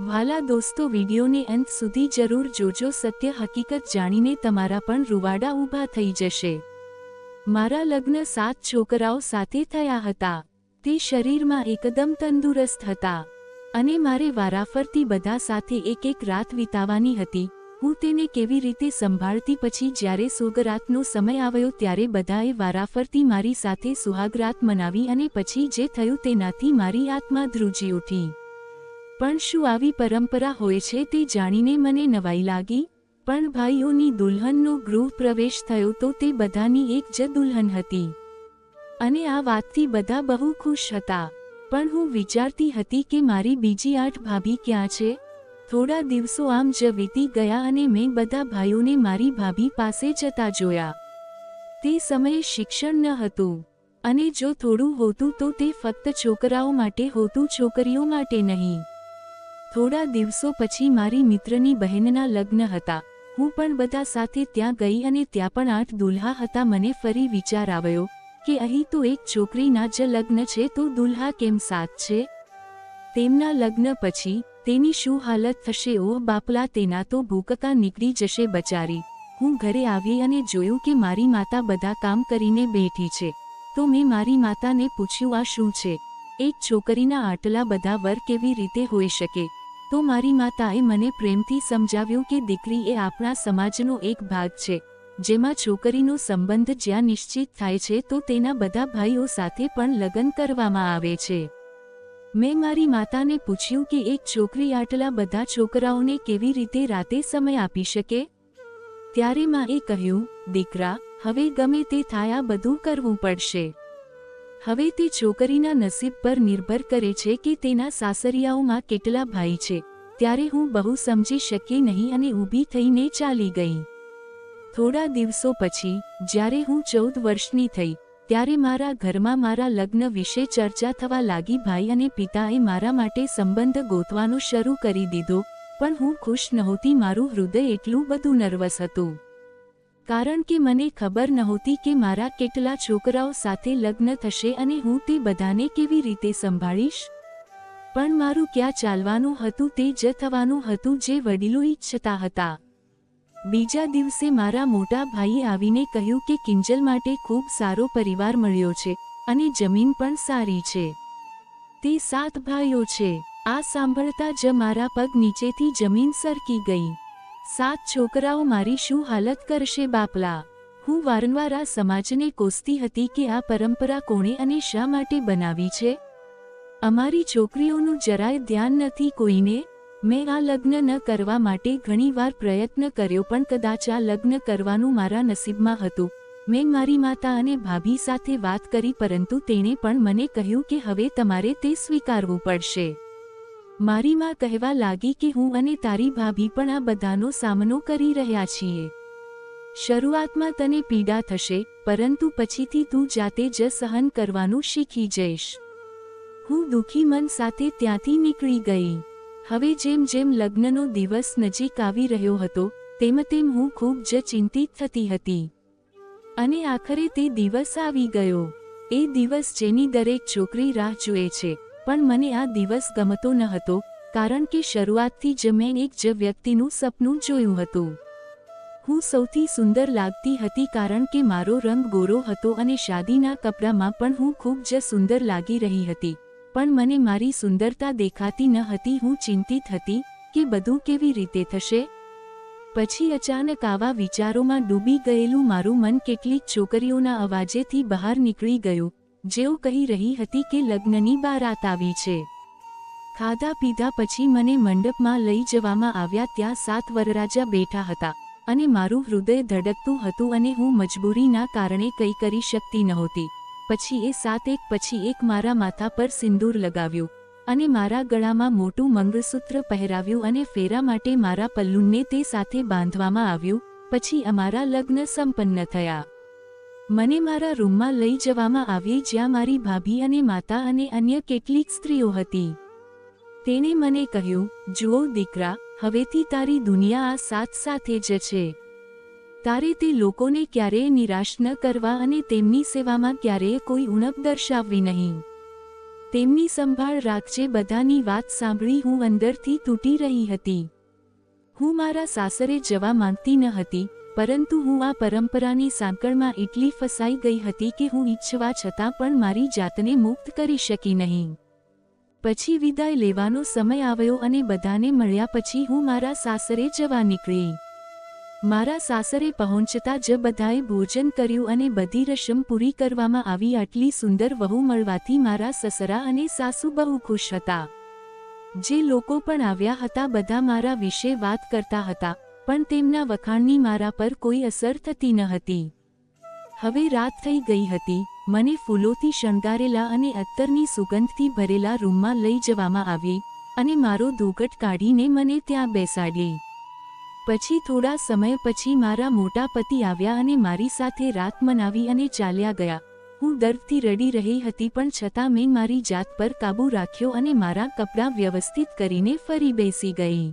વાલા દોસ્તો, વિડીયોને અંત સુધી જરૂર જોજો. સત્ય હકીકત જાણીને તમારા પણ રૂવાડા ઊભા થઈ જશે. મારા લગ્ન 7 છોકરાઓ સાથે થયા હતા. તે શરીરમાં એકદમ તંદુરસ્ત હતા અને મારે વારાફરતી બધા સાથે એક રાત વિતાવવાની હતી. હું તેને કેવી રીતે સંભાળતી. પછી જ્યારે સોગરાતનો સમય આવ્યો ત્યારે બધાએ વારાફરતી મારી સાથે સુહાગરાત મનાવી અને પછી જે થયું તેનાથી મારી આત્મા ધ્રુજી ઉઠી. પણ શું આવી પરંપરા હોય છે તે જાણીને મને નવાઈ લાગી. પણ ભાઈઓની દુલ્હનનો ગૃહ પ્રવેશ થયો તો તે બધાની એક જ દુલ્હન હતી અને આ વાતથી બધા બહુ ખુશ હતા. પણ હું વિચારતી હતી કે મારી બીજી 8 ભાભી ક્યાં છે. થોડા દિવસો આમ જ વીતી ગયા અને મેં બધા ભાઈઓને મારી ભાભી પાસે જતા જોયા. તે સમયે શિક્ષણ ન હતું અને જો થોડું હોતું તો તે ફક્ત છોકરાઓ માટે હોતું, છોકરીઓ માટે નહીં. થોડા દિવસો પછી મારી મિત્રની બહેનના લગ્ન હતા. હું પણ બધા સાથે ત્યાં ગઈ અને ત્યાં પણ 8 દુલ્હા હતા. મને ફરી વિચાર આવ્યો કે અહીં તો એક છોકરીના જ લગ્ન છે તો દુલ્હા કેમ 7 છે. તેમના લગ્ન પછી તેની શું હાલત થશે. ઓહ બાપલા, તેના તો ભૂકકા નીકળી જશે બચારી. હું ઘરે આવી અને જોયું કે મારી માતા બધા કામ કરીને બેઠી છે. તો મેં મારી માતાને પૂછ્યું, આ શું છે? એક છોકરીના આટલા બધા વર કેવી રીતે હોઈ શકે? તો મારી માતાએ મને પ્રેમથી સમજાવ્યું કે દીકરી, એ આપણા સમાજનો એક ભાગ છે જેમાં છોકરીનો સંબંધ જ્યાં નિશ્ચિત થાય છે તો તેના બધા ભાઈઓ સાથે પણ લગ્ન કરવામાં આવે છે. મેં મારી માતાને પૂછ્યું કે એક છોકરી આટલા બધા છોકરાઓને કેવી રીતે રાતે સમય આપી શકે. ત્યારે માએ કહ્યું, દીકરા, હવે ગમે તે થાય આ બધું કરવું પડશે. હવે તે છોકરીના નસીબ પર નિર્ભર કરે છે કે તેના સાસરિયાઓમાં કેટલા ભાઈ છે. ત્યારે હું બહુ સમજી શકી નહીં અને ઊભી થઈને ચાલી ગઈ. થોડા દિવસો પછી જ્યારે હું 14 વર્ષની થઈ ત્યારે મારા ઘરમાં મારા લગ્ન વિશે ચર્ચા થવા લાગી. ભાઈ અને પિતાએ મારા માટે સંબંધ ગોતવાનો શરૂ કરી દીધો. પણ હું ખુશ નહોતી. મારું હૃદય એટલું બધું નર્વસ હતું કારણ કે મને ખબર નહોતી કે મારા કેટલા છોકરાઓ સાથે લગ્ન થશે અને હું તે બધાને કેવી રીતે સંભાળીશ. પણ મારું ક્યાં ચાલવાનું હતું, તે જ થવાનું હતું જે વડીલો ઈચ્છતા હતા. બીજા દિવસે મારા મોટા ભાઈએ આવીને કહ્યું કે કિંજલ માટે ખૂબ સારો પરિવાર મળ્યો છે અને જમીન પણ સારી છે. તે 7 ભાઈઓ છે. આ સાંભળતા જ મારા પગ નીચેથી જમીન સરકી ગઈ. 7 છોકરાઓ, મારી શું હાલત કરશે બાપલા. હું વારંવાર આ સમાજને કોસતી હતી કે આ પરંપરા કોણે અને શા માટે બનાવી છે. અમારી છોકરીઓનું જરાય ધ્યાન નથી કોઈને. મેં આ લગ્ન ન કરવા માટે ઘણીવાર પ્રયત્ન કર્યો પણ કદાચ આ લગ્ન કરવાનું મારા નસીબમાં હતું. મેં મારી માતા અને ભાભી સાથે વાત કરી પરંતુ તેણે પણ મને કહ્યું કે હવે તમારે તે સ્વીકારવું પડશે. મારી માં કહેવા લાગી કે હું અને તારી ભાભી પણ આ બધાનો સામનો કરી રહ્યા છીએ. શરૂઆતમાં તને પીડા થશે પરંતુ પછીથી તું જાતે જ સહન કરવાનું શીખી જઈશ. હું દુઃખી મન સાથે ત્યાંથી નીકળી ગઈ. હવે જેમ જેમ લગ્નનો દિવસ નજીક આવી રહ્યો હતો તેમ તેમ હું ખૂબ જ ચિંતિત થતી હતી અને આખરે તે દિવસ આવી ગયો. એ દિવસ જેની દરેક છોકરી રાહ જુએ છે. પણ મને આ દિવસ ગમતો ન હતો કારણ કે શરૂઆતથી જ મેં એક જ વ્યક્તિનું સપનું જોયું હતું. હું સૌથી સુંદર લાગતી હતી કારણ કે મારો રંગ ગોરો હતો અને શાદીના કપડામાં પણ હું ખૂબ જ સુંદર લાગી રહી હતી. પણ મને મારી સુંદરતા દેખાતી ન હતી. હું ચિંતિત હતી કે બધું કેવી રીતે થશે. પછી અચાનક આવા વિચારોમાં ડૂબી ગયેલું મારું મન કેટલીક છોકરીઓના અવાજેથી બહાર નીકળી ગયું જેઓ કહી રહી હતી કે લગ્નની બારાત આવી છે. ખાધા પીધા પછી મને મંડપમાં લઈ જવામાં આવ્યા. ત્યાં 7 વરરાજા બેઠા હતા અને મારું હૃદય ધડકતું હતું અને હું મજબૂરીના કારણે કંઈ કરી શકતી નહોતી. પછી એ 7 એક પછી એક મારા માથા પર સિંદૂર લગાવ્યું અને મારા ગળામાં મોટું મંગળસૂત્ર પહેરાવ્યું અને ફેરા માટે મારા પલ્લુને તે સાથે બાંધવામાં આવ્યું. પછી અમારા લગ્ન સંપન્ન થયા. મને મારા રૂમમાં લઈ જવામાં આવી જ્યાં મારી ભાભી અને માતા અને અન્ય કેટલીક સ્ત્રીઓ હતી. તેણે મને કહ્યું, જુઓ દીકરા, હવેથી તારી દુનિયા આ 7 સાથે જ છે. તારે તે લોકોને ક્યારેય નિરાશ ન કરવા અને તેમની સેવામાં ક્યારેય કોઈ ઉણપ દર્શાવવી નહીં. તેમની સંભાળ રાખજે બધાની વાત સાંભળી હું અંદરથી તૂટી રહી હતી. હું મારા સાસરે જવા માંગતી ન હતી, પરંતુ હું આ પરંપરાની સાંકળમાં એટલી ફસાઈ ગઈ હતી કે હું ઈચ્છવા છતાં પણ મારી જાતને મુક્ત કરી શકી નહીં. પછી વિદાય લેવાનો સમય આવ્યો અને બધાને મળ્યા પછી હું મારા સાસરે જવા નીકળી. મારા સાસરે પહોંચતા જ બધાએ ભોજન કર્યું અને બધી રસમ પૂરી કરવામાં આવી. આટલી સુંદર વહુ મળવાથી મારા સસરા અને સાસુ બહુ ખુશ હતા. જે લોકો પણ આવ્યા હતા બધા મારા વિશે વાત કરતા હતા, પણ તેમના વખાણની મારા પર કોઈ અસર થતી ન હતી. હવે રાત થઈ ગઈ હતી. મને ફૂલોથી શણગારેલા અને અત્તરની સુગંધથી ભરેલા રૂમમાં લઈ જવામાં આવી અને મારો દોગટ કાઢીને મને ત્યાં બેસાડી. પછી થોડા સમય પછી મારા મોટા પતિ આવ્યા અને મારી સાથે રાત મનાવી અને ચાલ્યા ગયા. હું દર્દથી રડી રહી હતી પણ છતાં મેં મારી જાત પર કાબૂ રાખ્યો અને મારા કપડાં વ્યવસ્થિત કરીને ફરી બેસી ગઈ.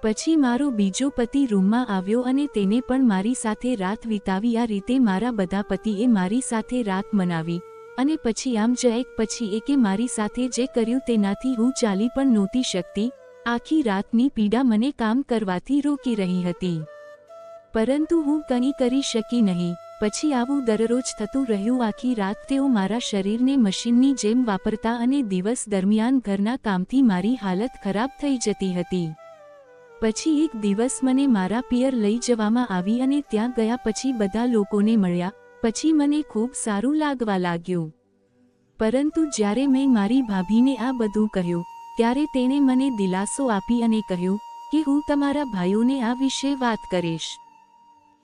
પછી મારો બીજો પતિ રૂમમાં આવ્યો અને તેને પણ મારી સાથે રાત વિતાવી. આ રીતે મારા બધા પતિએ મારી સાથે રાત મનાવી અને પછી આમ જ એક પછી એકે મારી સાથે જે કર્યું તેનાથી હું ચાલી પણ નહોતી શકતી. આખી રાતની પીડા મને કામ કરવાથી રોકી રહી હતી, પરંતુ હું કંઈ કરી શકી નહીં. પછી આવું દરરોજ થતું રહ્યું. આખી રાત તેઓ મારા શરીરને મશીનની જેમ વાપરતા અને દિવસ દરમિયાન ઘરના કામથી મારી હાલત ખરાબ થઈ જતી હતી. પછી એક દિવસ મને મારા પિયર લઈ જવામાં આવી અને ત્યાં ગયા પછી બધા લોકોને મળ્યા. પછી મને ખૂબ સારું લાગવા લાગ્યું. પરંતુ જ્યારે મેં મારી ભાભીને આ બધું કહ્યું ત્યારે તેણે મને દિલાસો આપી અને કહ્યું કે હું તમારા ભાઈઓને આ વિશે વાત કરીશ.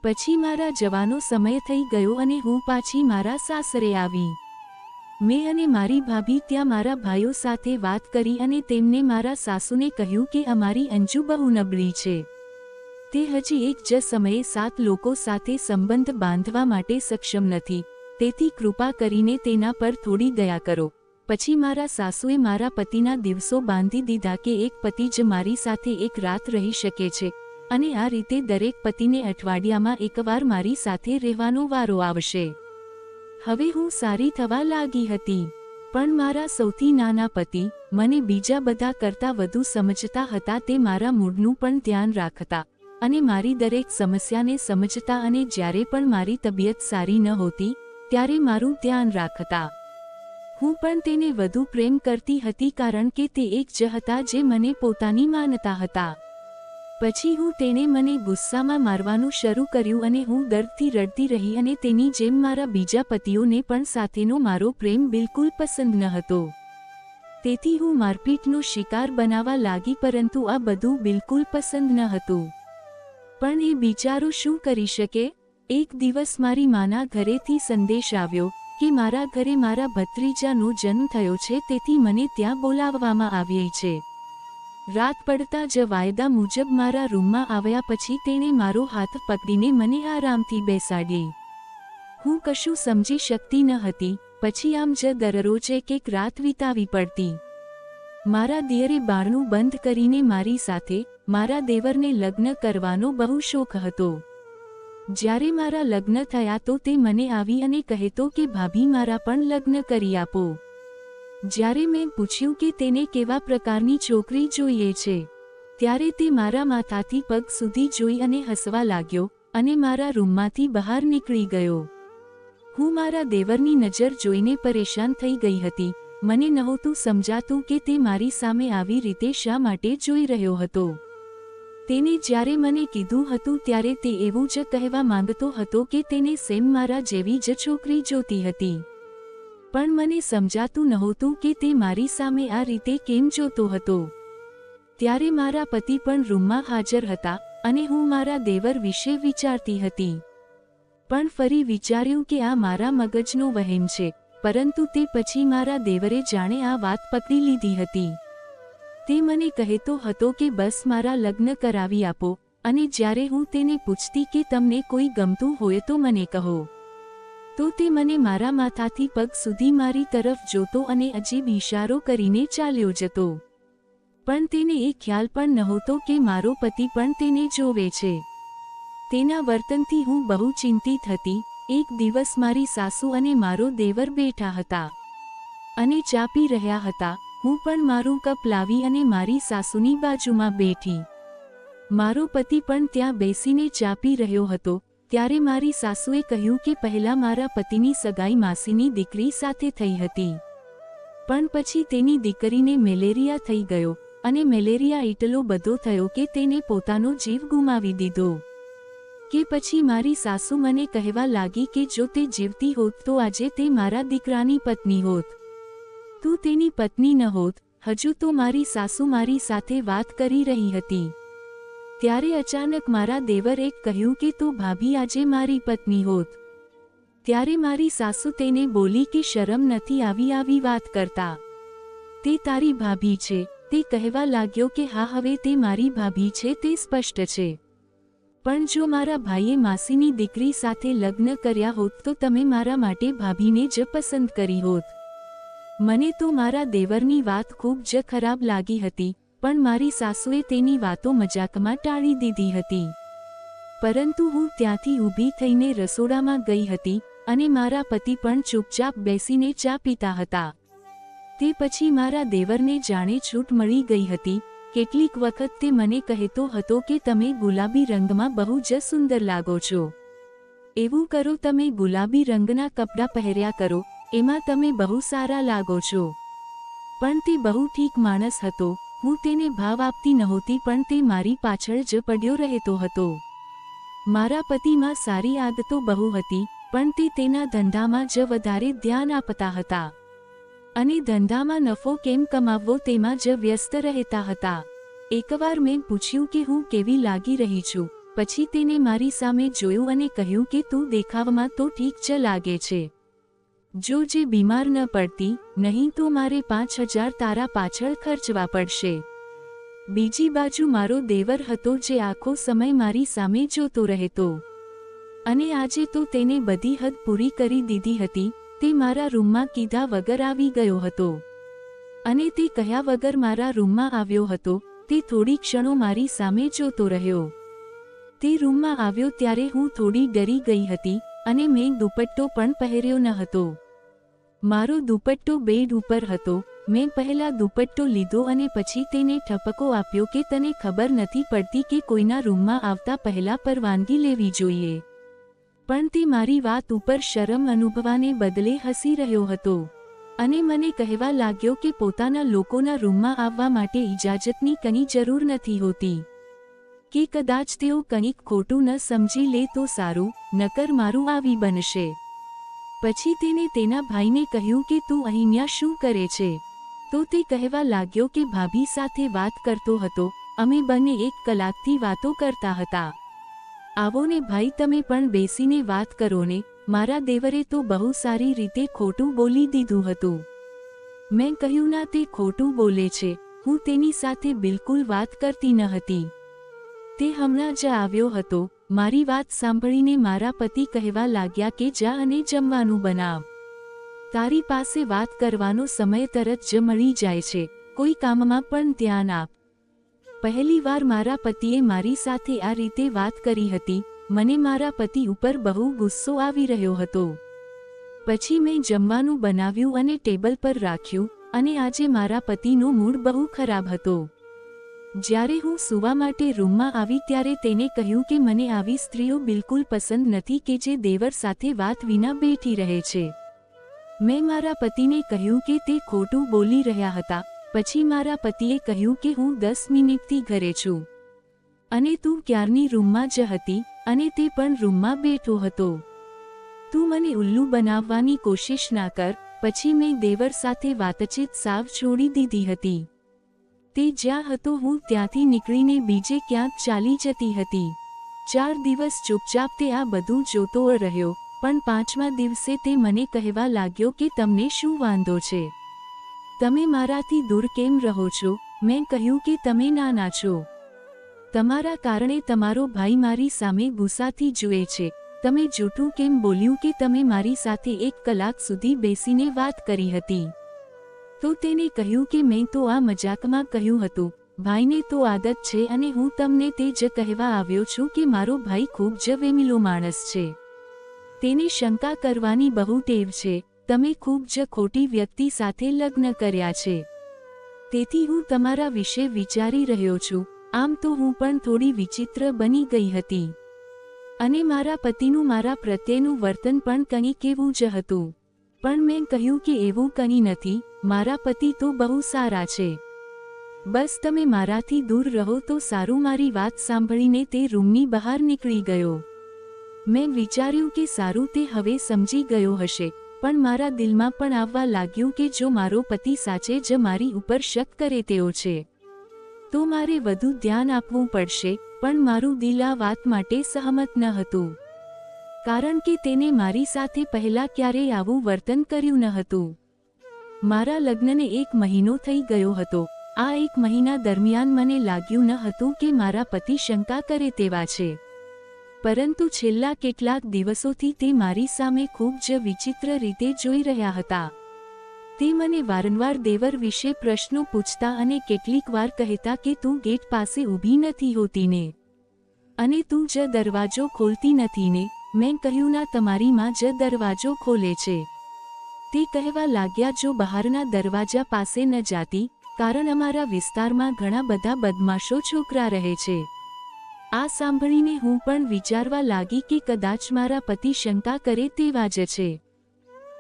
પછી મારા જવાનો સમય થઈ ગયો અને હું પાછી મારા સાસરે આવી. મેં અને મારી ભાભી ત્યાં મારા ભાઈઓ સાથે વાત કરી અને તેમને મારા સાસુને કહ્યું કે અમારી અંજુ બહુ નબળી છે. તે હજી એક જ સમયે 7 લોકો સાથે સંબંધ બાંધવા માટે સક્ષમ નથી, તેથી કૃપા કરીને તેના પર થોડી દયા કરો. પછી મારા સાસુએ મારા પતિના દિવસો બાંધી દીધા કે એક પતિ જ મારી સાથે એક રાત રહી શકે છે અને આ રીતે દરેક પતિને અઠવાડિયામાં એકવાર મારી સાથે રહેવાનો વારો આવશે. હવે હું સારી થવા લાગી હતી, પણ મારા સૌથી નાના પતિ મને બીજા બધા કરતાં વધુ સમજતા હતા. તે મારા મૂડનું પણ ધ્યાન રાખતા અને મારી દરેક સમસ્યાને સમજતા અને જ્યારે પણ મારી તબિયત સારી ન હોતી ત્યારે મારું ધ્યાન રાખતા. હું પણ તેને વધુ પ્રેમ કરતી હતી કારણ કે તે એક જ હતા જે મને પોતાની માનતા હતા. પછી હું તેને મને ગુસ્સામાં મારવાનું શરૂ કર્યું અને હું દર્દથી રડતી રહી અને તેની જેમ મારા બીજા પતિઓને પણ સાથેનો મારો પ્રેમ બિલકુલ પસંદ ન હતો. તેથી હું મારપીટનો શિકાર બનાવવા લાગી, પરંતુ આ બધું બિલકુલ પસંદ ન હતું. પણ એ બિચારો શું કરી શકે? એક દિવસ મારી માના ઘરેથી સંદેશ આવ્યો કે મારા ઘરે મારા ભત્રીજાનો જન્મ થયો છે, તેથી મને ત્યાં બોલાવવામાં આવી છે. રાત પડતા જ વાયદા મુજબ મારા રૂમમાં આવ્યા પછી તેણે મારો હાથ પકડીને મને આરામથી બેસાડી. હું કશું સમજી શકતી ન હતી. પછી આમ જ દરરોજ એક રાત વિતાવી પડતી. મારા દિયરે બારણું બંધ કરીને મારી સાથે મારા દેવરને લગ્ન કરવાનો બહુ શોખ હતો. જ્યારે મારા લગ્ન થયા તો તે મને આવી અને કહેતો કે ભાભી મારા પણ લગ્ન કરી આપો. જ્યારે મેં પૂછ્યું કે તેને કેવા પ્રકારની છોકરી જોઈએ છે, ત્યારે તે મારા માથાથી પગ સુધી જોઈ અને હસવા લાગ્યો અને મારા રૂમમાંથી બહાર નીકળી ગયો. હું મારા દેવરની નજર જોઈને પરેશાન થઈ ગઈ હતી. મને નહોતું સમજાતું કે તે મારી સામે આવી રીતે શા માટે જોઈ રહ્યો હતો. તેને જ્યારે મને કીધું હતું ત્યારે તે એવું જ કહેવા માંગતો હતો કે તેને સેમ મારા જેવી જ છોકરી જોતી હતી, પણ મને સમજાતું નહોતું કે તે મારી સામે આ રીતે કેમ જોતો હતો. ત્યારે મારા પતિ પણ રૂમમાં હાજર હતા અને હું મારા દેવર વિશે વિચારતી હતી. પણ ફરી વિચાર્યું કે આ મારા મગજનો વહેમ છે, પરંતુ તે પછી મારા દેવરે જાણે આ વાત પકડી લીધી હતી. તે મને કહેતો હતો કે બસ મારા લગ્ન કરાવી આપો, અને જ્યારે હું તેને પૂછતી કે તમને કોઈ ગમતું હોય તો મને કહો, તો તે મને મારા માથાથી પગ સુધી મારી તરફ જોતો અને અજીબ ઇશારો કરીને ચાલ્યો જતો. પણ તેને એ ખ્યાલ પણ નહોતો કે મારો પતિ પણ તેને જોવે છે. તેના વર્તનથી હું બહુ ચિંતિત હતી. એક દિવસ મારી સાસુ અને મારો દેવર બેઠા હતા અને ચા પી રહ્યા હતા. હું પણ મારું કપ લાવી અને મારી સાસુની બાજુમાં બેઠી. મારો પતિ પણ ત્યાં બેસીને ચા પી રહ્યો હતો. ત્યારે મારી સાસુએ કહ્યું કે પહેલાં મારા પતિની સગાઈ માસીની દીકરી સાથે થઈ હતી, પણ પછી તેની દીકરીને મેલેરિયા થઈ ગયો અને મેલેરિયા એટલો બધો થયો કે તેને પોતાનો જીવ ગુમાવી દીધો. કે પછી મારી સાસુ મને કહેવા લાગી કે જો તે જીવતી હોત તો આજે તે મારા દીકરાની પત્ની હોત, તું તેની પત્ની ન હોત. હજુ તો મારી સાસુ મારી સાથે વાત કરી રહી હતી. ત્યારે અચાનક મારા દેવરે કહ્યું કે તું ભાભી આજે મારી પત્ની હોત. ત્યારે મારી સાસુ તેને બોલી કે શરમ નથી આવી વાત કરતા, તે તારી ભાભી છે. તે કહેવા લાગ્યો કે હા, હવે તે મારી ભાભી છે તે સ્પષ્ટ છે, પણ જો મારા ભાઈએ માસીની દીકરી સાથે લગ્ન કર્યા હોત તો તમે મારા માટે ભાભીને જ પસંદ કરી હોત. મને તો મારા દેવરની વાત ખૂબ જ ખરાબ લાગી હતી, પણ મારી સાસુએ તેની વાતો મજાકમાં ટાળી દીધી હતી. પરંતુ હું ત્યાંથી ઊભી થઈને રસોડામાં ગઈ હતી અને મારા પતિ પણ ચૂપચાપ બેસીને ચા પીતા હતા. તે પછી મારા દેવરને જાણે છૂટ મળી ગઈ હતી. કેટલીક વખત તે મને કહેતો હતો કે તમે ગુલાબી રંગમાં બહુ જ સુંદર લાગો છો. એવું કરો, તમે ગુલાબી રંગના કપડાં પહેર્યા કરો, એમાં તમે બહુ સારા લાગો છો. પણ તે બહુ ઠીક માણસ હતો. હું તેને ભાવ આપતી નહોતી, પણ તે મારી પાછળ જ પડ્યો રહેતો હતો. મારા પતિમાં સારી આદતો બહુ હતી, પણ તે તેના ધંધામાં જ વધારે ધ્યાન આપતા હતા અને ધંધામાં નફો કેમ કમાવવો તેમાં જ વ્યસ્ત રહેતા હતા. એકવાર મેં પૂછ્યું કે હું કેવી લાગી રહી છું. પછી તેને મારી સામે જોયું અને કહ્યું કે તું દેખાવમાં તો ઠીક જ લાગે છે, જો જે બીમાર ન પડતી, નહીં તો મારે 5,000 તારા પાછળ ખર્ચવા પડશે. બીજી બાજુ મારો દેવર હતો જે આખો સમય મારી સામે જોતો રહેતો અને આજે તો તેને બધી હદ પૂરી કરી દીધી હતી. તે મારા રૂમમાં કીધા વગર આવી ગયો હતો અને તે કહ્યા વગર મારા રૂમમાં આવ્યો હતો. તે થોડી ક્ષણો મારી સામે જોતો રહ્યો. તે રૂમમાં આવ્યો ત્યારે હું થોડી ડરી ગઈ હતી અને મેં દુપટ્ટો પણ પહેર્યો ન હતો. મારો દુપટ્ટો બેડ ઉપર હતો. મેં પહેલા દુપટ્ટો લીધો અને પછી તેને ઠપકો આપ્યો કે તને ખબર નથી પડતી કે કોઈના રૂમમાં આવતા પહેલા પરવાનગી લેવી જોઈએ. પણ તે મારી વાત ઉપર શરમ અનુભવાને બદલે હસી રહ્યો હતો અને મને કહેવા લાગ્યો કે પોતાના લોકોના રૂમમાં આવવા માટે ઇજાજતની કંઈ જરૂર નથી હોતી, કે કદાચ તેઓ કંઈક ખોટું ન સમજી લે તો સારું, નકર મારું આવી બનશે. પછી તેને તેના ભાઈને કહ્યું કે તું અહીંયા શું કરે છે? તો તે કહેવા લાગ્યો કે ભાભી સાથે વાત કરતો હતો. અમે બંને 1 કલાકથી વાતો કરતા હતા. આવો ને ભાઈ, તમે પણ બેસીને વાત કરો ને. મારા દેવરે તો બહુ સારી રીતે ખોટું બોલી દીધું હતું. મેં કહ્યું ના, તે ખોટું બોલે છે. હું તેની સાથે બિલકુલ વાત કરતી ન હતી. તે હમણાં જ આવ્યો હતો. મારી વાત સાંભળીને મારા પતિ કહેવા લાગ્યા કે જા અને જમવાનું બનાવ. તારી પાસે વાત કરવાનો સમય તરત જ મળી જાય છે. કોઈ કામમાં પણ ધ્યાન આપ. પહેલી વાર મારા પતિએ મારી સાથે આ રીતે વાત કરી હતી. મને મારા પતિ ઉપર બહુ ગુસ્સો આવી રહ્યો હતો. પછી મેં જમવાનું બનાવ્યું અને ટેબલ પર રાખ્યું અને આજે મારા પતિનો મૂડ બહુ ખરાબ હતો. જ્યારે હું સૂવા માટે રૂમમાં આવી ત્યારે તેને કહ્યું કે મને આવી સ્ત્રીઓ બિલકુલ પસંદ નથી કે જે દેવર સાથે વાત વિના બેઠી રહે છે. મેં મારા પતિને કહ્યું કે તે ખોટું બોલી રહ્યા હતા. પછી મારા પતિએ કહ્યું કે હું 10 મિનિટથી ઘરે છું અને તું ક્યારની રૂમમાં જ હતી અને તે પણ રૂમમાં બેઠો હતો. તું મને ઉલ્લુ બનાવવાની કોશિશ ના કર. પછી મેં દેવર સાથે વાતચીત સાવ છોડી દીધી હતી. તે જ્યાં હતો હું ત્યાંથી નીકળીને બીજે ક્યાંક ચાલી જતી હતી. 4 દિવસ ચૂપચાપ તે આ બધું જોતો રહ્યો, પણ 5મા દિવસે તે મને કહેવા લાગ્યો કે તમને શું વાંધો છે? તમે મારાથી દૂર કેમ રહો છો? મેં કહ્યું કે તમે નાના છો. તમારા કારણે તમારો ભાઈ મારી સામે ગુસ્સાથી જુએ છે. તમે જૂઠું કેમ બોલ્યું કે તમે મારી સાથે 1 કલાક સુધી બેસીને વાત કરી હતી? તો તેને કહ્યું કે મેં તો આ મજાકમાં કહ્યું હતું. ભાઈને તો આદત છે અને હું તમને તે જ કહેવા આવ્યો છું કે મારો ભાઈ ખૂબ જ વેમિલો માણસ છે. તેને શંકા કરવાની બહુ ટેવ છે. તમે ખૂબ જ ખોટી વ્યક્તિ સાથે લગ્ન કર્યા છે. તેથી હું તમારા વિશે વિચારી રહ્યો છું. આમ તો હું પણ થોડી વિચિત્ર બની ગઈ હતી, અને મારા પતિનું મારા પ્રત્યેનું વર્તન પણ કંઈક એવું જ હતું. પણ મેં કહ્યું કે એવું કંઈ નથી, મારા પતિ તો બહુ સારા છે. બસ તમે મારાથી દૂર રહો તો સારું. મારી વાત સાંભળીને તે રૂમની બહાર નીકળી ગયો. મેં વિચાર્યું કે સારું, તે હવે સમજી ગયો હશે. પણ મારા દિલમાં પણ આવવા લાગ્યું કે જો મારો પતિ સાચે જ મારી ઉપર શક કરે તેવો છે તો મારે વધુ ધ્યાન આપવું પડશે. પણ મારું દિલ આ વાત માટે સહમત ન હતું, કારણ કે તેને મારી સાથે પહેલાં ક્યારેય આવું વર્તન કર્યું ન હતું. મારા લગ્નને 1 મહિનો થઈ ગયો હતો. આ 1 મહિના દરમિયાન મને લાગ્યું ન હતું કે મારા પતિ શંકા કરે તેવા છે, પરંતુ છેલ્લા કેટલાક દિવસોથી તે મારી સામે ખૂબ જ વિચિત્ર રીતે જોઈ રહ્યા હતા. તે મને વારંવાર દેવર વિશે પ્રશ્નો પૂછતા અને કેટલીક વાર કહેતા કે તું ગેટ પાસે ઊભી નથી હોતી ને, અને તું જ દરવાજો ખોલતી નથી ને. મેં કહ્યું, ના, તમારી માં જ દરવાજો ખોલે છે. તે કહેવા લાગ્યા, જો બહારના દરવાજા પાસે ન જાતી, કારણ અમારા વિસ્તારમાં ઘણા બધા બદમાશો છોકરા રહે છે. આ સાંભળીને હું પણ વિચારવા લાગી કે કદાચ મારા પતિ શંકા કરે તેવા જ છે.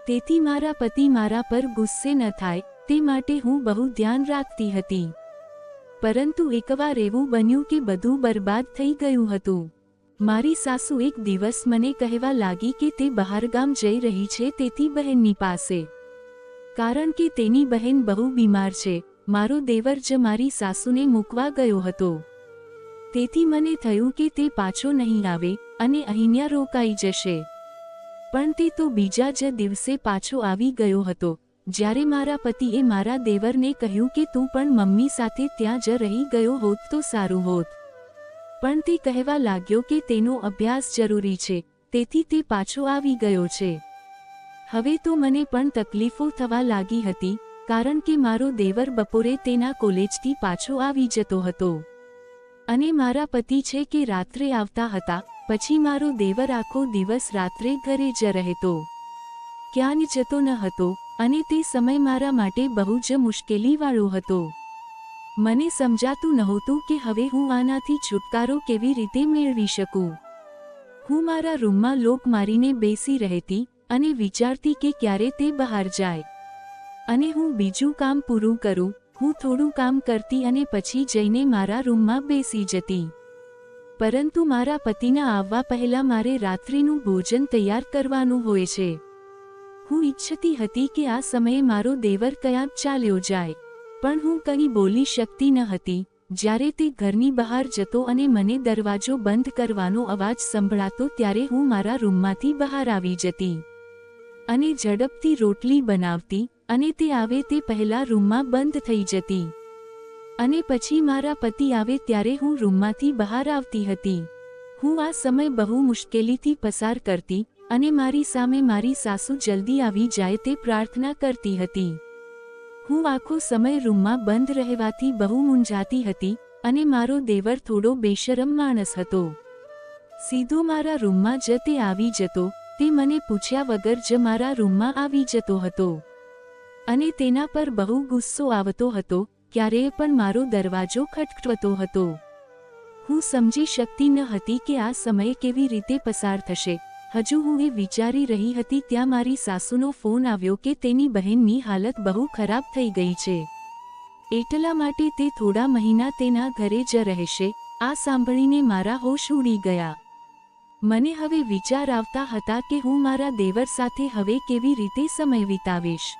તેથી મારા પતિ મારા પર ગુસ્સે ન થાય તે માટે હું બહુ ધ્યાન રાખતી હતી. પરંતુ એકવાર એવું બન્યું કે બધું બરબાદ થઈ ગયું હતું. મારી સાસુ એક દિવસ મને કહેવા લાગી કે તે બહારગામ જઈ રહી છે, તેથી બહેનની પાસે, કારણ કે તેની બહેન બહુ બીમાર છે. મારો દેવર જ મારી સાસુને મૂકવા ગયો હતો. તેથી મને થયું કે તે પાછો નહીં આવે અને અહીંયા રોકાઈ જશે. પણ તે તો બીજા જ દિવસે પાછો આવી ગયો હતો. જ્યારે મારા પતિએ મારા દેવરને કહ્યું કે તું પણ મમ્મી સાથે ત્યાં જ રહી ગયો હોત તો સારું હોત, પણ તે કહેવા લાગ્યો કે તેનો અભ્યાસ જરૂરી છે, તેથી તે પાછો આવી ગયો છે. હવે તો મને પણ તકલીફો થવા લાગી હતી, કારણ કે મારો દેવર બપોરે તેના કોલેજથી પાછો આવી જતો હતો, અને મારા પતિ છે કે રાત્રે આવતા હતા. પછી મારો દેવર આખો દિવસ રાત્રે ઘરે જ રહેતો, ક્યાં જતો ન હતો, અને તે સમય મારા માટે બહુ જ મુશ્કેલીવાળો હતો. મને સમજાતું નહોતું કે હવે હું આનાથી છુટકારો કેવી રીતે મેળવી શકું. હું મારા રૂમમાં લોક મારીને બેસી રહેતી અને વિચારતી કે ક્યારે તે બહાર જાય અને હું બીજું કામ પૂરું કરું. હું થોડું કામ કરતી અને પછી જઈને મારા રૂમમાં બેસી જતી. પરંતુ મારા પતિના આવવા પહેલાં મારે રાત્રિનું ભોજન તૈયાર કરવાનું હોય છે. હું ઈચ્છતી હતી કે આ સમયે મારો દેવર ક્યાંક ચાલ્યો જાય, પણ હું કંઈ બોલી શકતી ન હતી. જ્યારે તે ઘરની બહાર જતો અને મને દરવાજો બંધ કરવાનો અવાજ સંભળાતો ત્યારે હું મારા રૂમમાંથી બહાર આવી જતી અને ઝડપથી રોટલી બનાવતી, અને તે આવે તે પહેલા રૂમમાં બંધ થઈ જતી. અને પછી મારા પતિ આવે ત્યારે હું રૂમમાંથી બહાર આવતી હતી. હું આ સમય બહુ મુશ્કેલીથી પસાર કરતી અને મારી સામે મારી સાસુ જલ્દી આવી જાય તે પ્રાર્થના કરતી હતી. હું આખો સમય રૂમમાં બંધ રહેવાથી બહુ મૂંઝાતી હતી, અને મારો દેવર થોડો બેશરમ માણસ હતો. સીધો મારા રૂમમાં જ તે આવી જતો. તે મને પૂછ્યા વગર જ મારા રૂમમાં આવી જતો હતો, અને તેના પર બહુ ગુસ્સો આવતો હતો. ક્યારેય પણ મારો દરવાજો ખટખટતો હતો. હું સમજી શકતી ન હતી કે આ સમય કેવી રીતે પસાર થશે. હજુ હું એ વિચારી રહી હતી ત્યાં મારી સાસુનો ફોન આવ્યો કે તેની બહેનની હાલત બહુ ખરાબ થઈ ગઈ છે, એટલા માટે તે થોડા મહિના તેના ઘરે જ રહેશે. આ સાંભળીને મારા હોશ ઉડી ગયા. મને હવે વિચાર આવતા હતા કે હું મારા દેવર સાથે હવે કેવી રીતે સમય વિતાવીશ.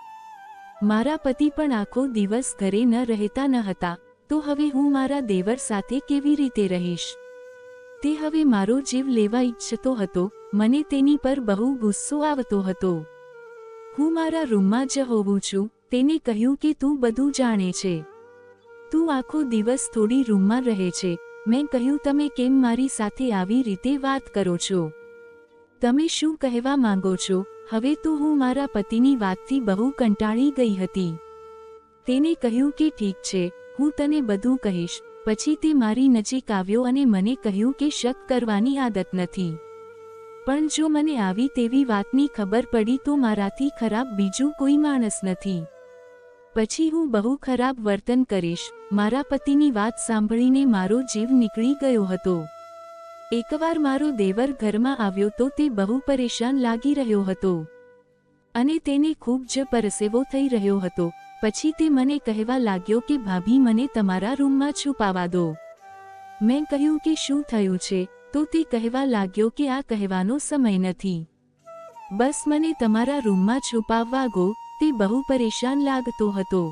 મારા પતિ પણ આખો દિવસ ઘરે ન રહેતા ન હતા, તો હવે હું મારા દેવર સાથે કેવી રીતે રહીશ. તે હવે મારો જીવ લેવા ઈચ્છતો હતો. મને તેની પર બહુ ગુસ્સો આવતો હતો. હું મારા રૂમમાં જ હોઉં છું. તેને કહ્યું કે તું બધું જાણે છે, તું આખો દિવસ થોડી રૂમમાં રહે છે. મેં કહ્યું, તમે કેમ મારી સાથે આવી રીતે વાત કરો છો? તમે શું કહેવા માંગો છો? હવે તો હું મારા પતિની વાતથી બહુ કંટાળી ગઈ હતી. તેને કહ્યું કે ઠીક છે, હું તને બધું કહીશ. પછી તે મારી નજીક આવ્યો અને મને કહ્યું કે શક કરવાની આદત નથી, પણ જો મને આવી તેવી વાતની ખબર પડી તો મારાથી ખરાબ બીજું કોઈ માણસ નથી. પછી હું બહુ ખરાબ વર્તન કરીશ. મારા પતિની વાત સાંભળીને મારો જીવ નીકળી ગયો હતો. એકવાર મારો દેવર ઘરમાં આવ્યો તો તે બહુ પરેશાન લાગી રહ્યો હતો અને તેને ખૂબ જ પરસેવો થઈ રહ્યો હતો. પછી તે મને કહેવા લાગ્યો કે ભાભી, મને તમારા રૂમમાં છુપાવા દો. મેં કહ્યું કે શું થયું છે? તો તે કહેવા લાગ્યો કે આ કહેવાનો સમય નથી. બસ મને તમારા રૂમમાં છુપાવવા ગો. તે બહુ પરેશાન લાગતો હતો.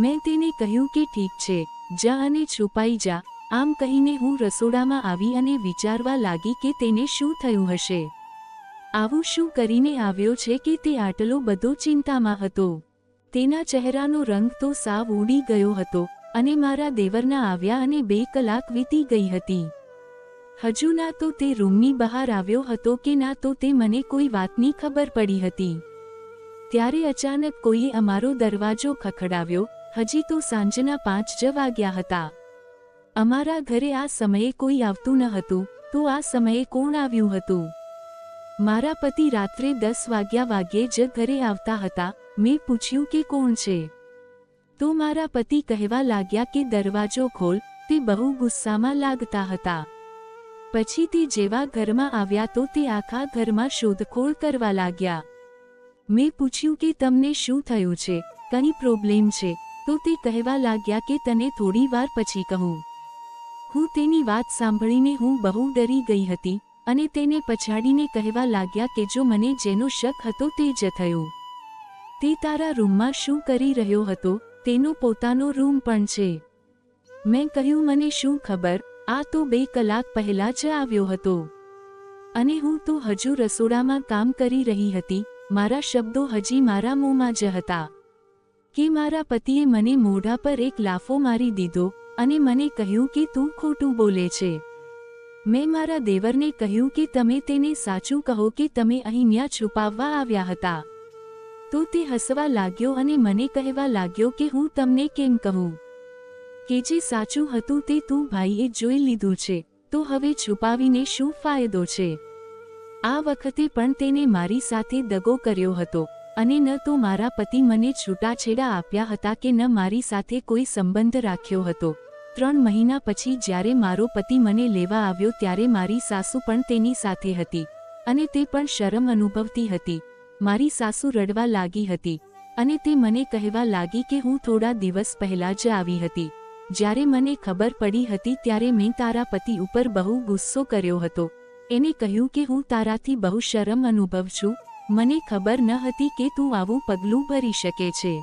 મેં તેને કહ્યું કે ઠીક છે, જા અને છુપાઈ જા. આમ કહીને હું રસોડામાં આવી અને વિચારવા લાગી કે તેને શું થયું હશે. આવું શું કરીને આવ્યો છે કે તે આટલો બધો ચિંતામાં હતો. તેના ચહેરાનો રંગ તો સાવ ઉડી ગયો હતો અને મારા દેવરના આવ્યા અને 2 કલાક વીતી ગઈ હતી. હજુ ના તો તે રૂમની બહાર આવ્યો હતો કે ના તો તે મને કોઈ વાતની ખબર પડી હતી. ત્યારે અચાનક કોઈએ અમારો દરવાજો ખખડાવ્યો. હજી તો સાંજના 5 જ વાગ્યા હતા. અમારા ઘરે આ સમયે કોઈ આવતું ન હતું, તો આ સમયે કોણ આવ્યું હતું? મારા પતિ રાત્રે 10 વાગ્યે જ ઘરે આવતા હતા. મેં પૂછ્યું કે કોણ છે? તો મારા પતિ કહેવા લાગ્યા કે દરવાજો ખોલ. તે બહુ ગુસ્સામાં લાગતા હતા. પછી તે જેવા ઘરમાં આવ્યા તો તે આખા ઘરમાં શોધખોળ કરવા લાગ્યા. મેં પૂછ્યું કે તમને શું થયું છે, કંઈ પ્રોબ્લેમ છે? તો તે કહેવા લાગ્યા કે તને થોડી વાર પછી કહું. હું તેની વાત સાંભળીને હું બહુ ડરી ગઈ હતી અને તેને પછાડીને કહેવા લાગ્યા કે જો મને જેનો શક હતો તે જ થયું. તે તારા રૂમમાં શું કરી રહ્યો હતો? તેનો પોતાનો રૂમ પણ છે. મેં કહ્યું મને શું ખબર, આ તો 2 કલાક પહેલા જ આવ્યો હતો અને હું તો હજુ રસોડામાં કામ કરી રહી હતી. મારા શબ્દો હજી મારા મોંમાં જ હતા કે મારા પતિએ મને મોઢા પર એક લાફો મારી દીધો અને મને કહ્યું કે તું ખોટું બોલે છે. મેં મારા દેવરને કહ્યું કે તમે તેને સાચું કહો કે તમે અહીંયા છુપાવવા આવ્યા હતા. તો તે હસવા લાગ્યો અને મને કહેવા લાગ્યો કે હું તમને કેમ કહું કે જે સાચું હતું તે તું ભાઈએ જોઈ લીધું છે, તો હવે છુપાવીને શું ફાયદો છે? આ વખતે પણ તેને મારી સાથે દગો કર્યો હતો અને ન તો મારા પતિ મને છૂટાછેડા આપ્યા હતા કે ન મારી સાથે કોઈ સંબંધ રાખ્યો હતો. 3 મહિના પછી જ્યારે મારો પતિ મને લેવા આવ્યો ત્યારે મારી સાસુ પણ તેની સાથે હતી અને તે પણ શરમ અનુભવતી હતી. મારી સાસુ રડવા લાગી હતી અને તે મને કહેવા લાગી કે હું થોડા દિવસ પહેલા જ આવી હતી. જ્યારે મને ખબર પડી હતી ત્યારે મેં તારા પતિ ઉપર બહુ ગુસ્સો કર્યો હતો. એને કહ્યું કે હું તારાથી બહુ શરમ અનુભવ છું. મને ખબર ન હતી કે તું આવું પગલું ભરી શકે છે.